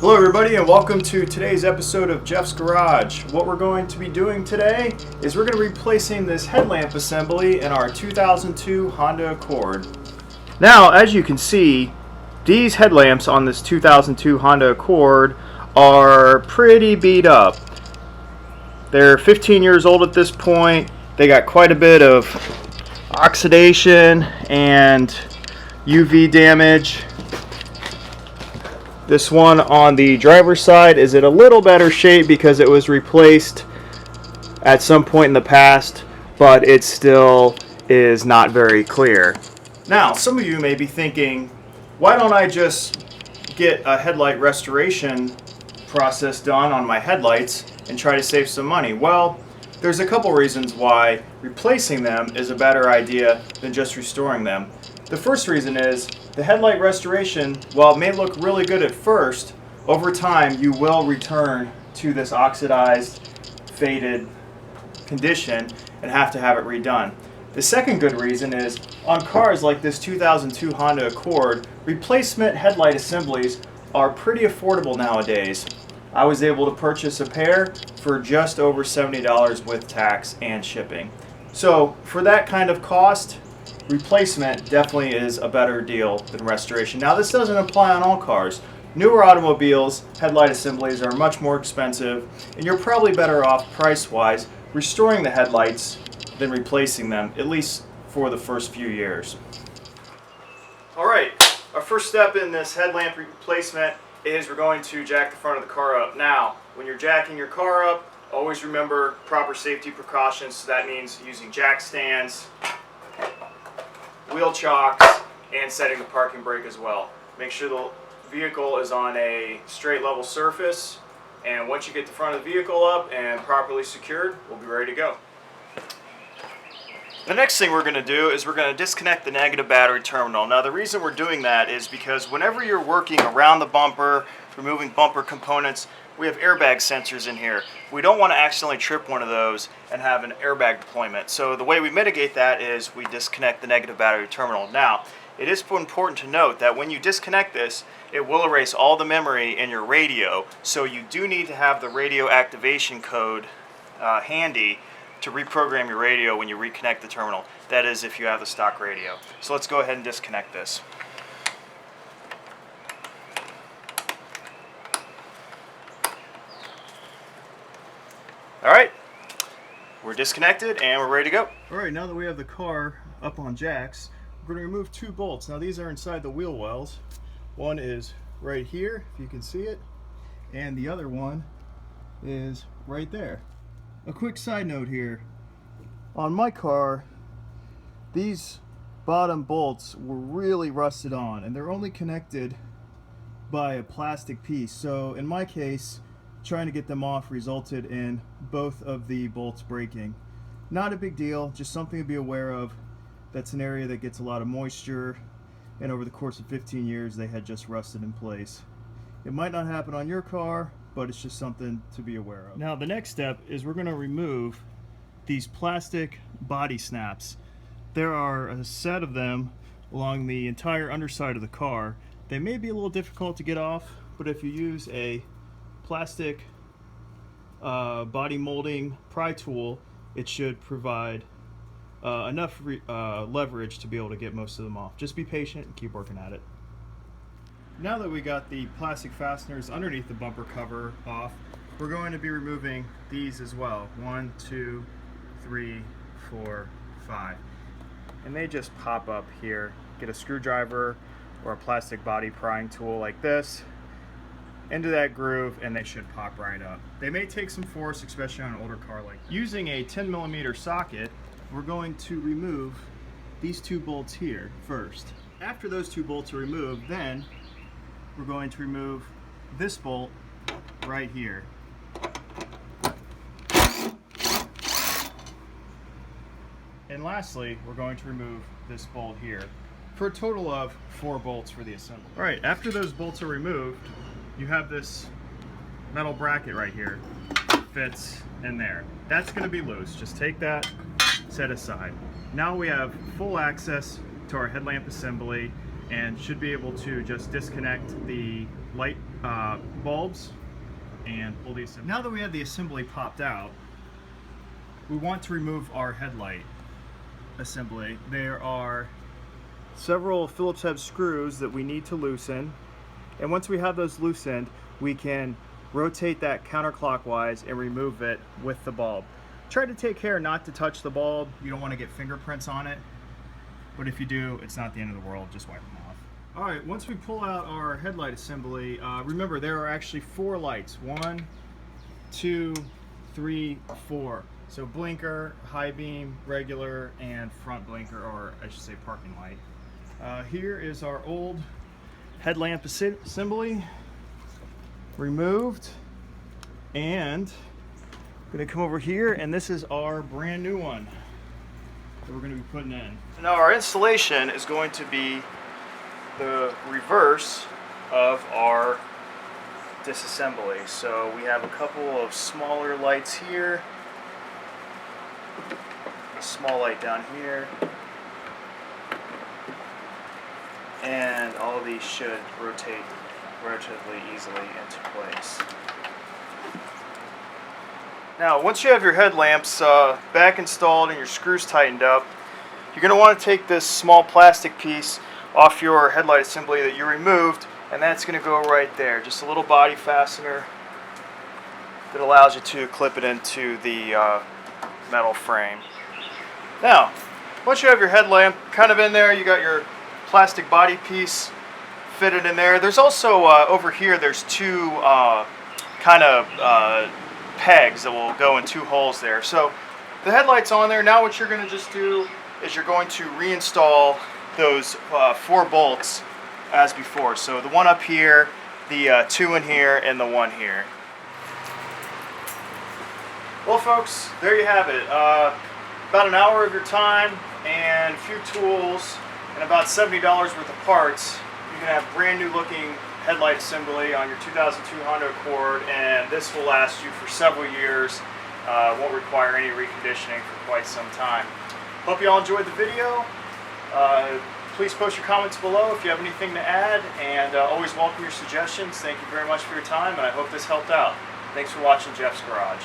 Hello everybody and welcome to today's episode of Jeff's Garage. What we're going to be doing today is we're going to be replacing this headlamp assembly in our 2002 Honda Accord. Now, as you can see, these headlamps on this 2002 Honda Accord are pretty beat up. They're 15 years old at this point. They got quite a bit of oxidation and UV damage. This one on the driver's side is in a little better shape because it was replaced at some point in the past, but it still is not very clear. Now, some of you may be thinking, why don't I just get a headlight restoration process done on my headlights and try to save some money? Well, there's a couple reasons why replacing them is a better idea than just restoring them. The first reason is the headlight restoration, while it may look really good at first, over time you will return to this oxidized, faded condition and have to have it redone. The second good reason is on cars like this 2002 Honda Accord, replacement headlight assemblies are pretty affordable nowadays. I was able to purchase a pair for just over $70 with tax and shipping. So for that kind of cost, replacement definitely is a better deal than restoration. Now, this doesn't apply on all cars. Newer automobiles, headlight assemblies are much more expensive, and you're probably better off price-wise restoring the headlights than replacing them, at least for the first few years. Alright, our first step in this headlamp replacement is we're going to jack the front of the car up. Now, when you're jacking your car up, always remember proper safety precautions. So that means using jack stands, wheel chocks, and setting the parking brake as well. Make sure the vehicle is on a straight level surface, and once you get the front of the vehicle up and properly secured, we'll be ready to go. The next thing we're going to do is we're going to disconnect the negative battery terminal. Now, the reason we're doing that is because whenever you're working around the bumper, removing bumper components, we have airbag sensors in here. We don't want to accidentally trip one of those and have an airbag deployment. So the way we mitigate that is we disconnect the negative battery terminal. Now, it is important to note that when you disconnect this, it will erase all the memory in your radio. So you do need to have the radio activation code handy to reprogram your radio when you reconnect the terminal. That is if you have the stock radio. So let's go ahead and disconnect this. Alright, we're disconnected and we're ready to go. Alright, now that we have the car up on jacks, we're going to remove two bolts. Now these are inside the wheel wells. One is right here, if you can see it, and the other one is right there. A quick side note here, on my car, these bottom bolts were really rusted on and they're only connected by a plastic piece. So in my case, trying to get them off resulted in both of the bolts breaking. Not a big deal, just something to be aware of. That's an area that gets a lot of moisture, and over the course of 15 years they had just rusted in place. It might not happen on your car, but it's just something to be aware of. Now the next step is we're going to remove these plastic body snaps. There are a set of them along the entire underside of the car. They may be a little difficult to get off, but if you use a plastic body molding pry tool, it should provide enough leverage to be able to get most of them off. Just be patient and keep working at it. Now that we got the plastic fasteners underneath the bumper cover off, we're going to be removing these as well. 1, 2, 3, 4, 5. And they just pop up here. Get a screwdriver or a plastic body prying tool like this into that groove and they should pop right up. They may take some force, especially on an older car like this. Using a 10mm socket, we're going to remove these two bolts here first. After those two bolts are removed, then we're going to remove this bolt right here. And lastly, we're going to remove this bolt here for a total of 4 bolts for the assembly. All right, after those bolts are removed, you have this metal bracket right here. Fits in there. That's going to be loose. Just take that, set aside. Now we have full access to our headlamp assembly and should be able to just disconnect the light bulbs and pull these. Now that we have the assembly popped out, we want to remove our headlight assembly. There are several Phillips head screws that we need to loosen, and once we have those loosened, we can rotate that counterclockwise and remove it with the bulb. Try to take care not to touch the bulb. You don't want to get fingerprints on it, but if you do, it's not the end of the world. Just wipe them off. All right, once we pull out our headlight assembly, remember there are actually 4 lights. 1, 2, 3, 4. So blinker, high beam, regular, and front blinker, or I should say parking light. Here is our old headlamp assembly removed, and I'm going to come over here, and this is our brand new one that we're going to be putting in. Now our installation is going to be the reverse of our disassembly. So we have a couple of smaller lights here, a small light down here, and all of these should rotate relatively easily into place. Now once you have your headlamps back installed and your screws tightened up, you're going to want to take this small plastic piece off your headlight assembly that you removed, and that's going to go right there. Just a little body fastener that allows you to clip it into the metal frame. Now, once you have your headlamp kind of in there, you got your plastic body piece fitted in there. There's also over here, there's 2 kind of pegs that will go in 2 holes there. So the headlight's on there. Now what you're going to just do is you're going to reinstall those 4 bolts as before. So the one up here, the 2 in here, and the 1 here. Well folks, there you have it. About an hour of your time and a few tools and about $70 worth of parts. You can have brand new looking headlight assembly on your 2002 Honda Accord, and this will last you for several years. Won't require any reconditioning for quite some time. Hope you all enjoyed the video. Please post your comments below if you have anything to add, and always welcome your suggestions. Thank you very much for your time, and I hope this helped out. Thanks for watching Jeff's Garage.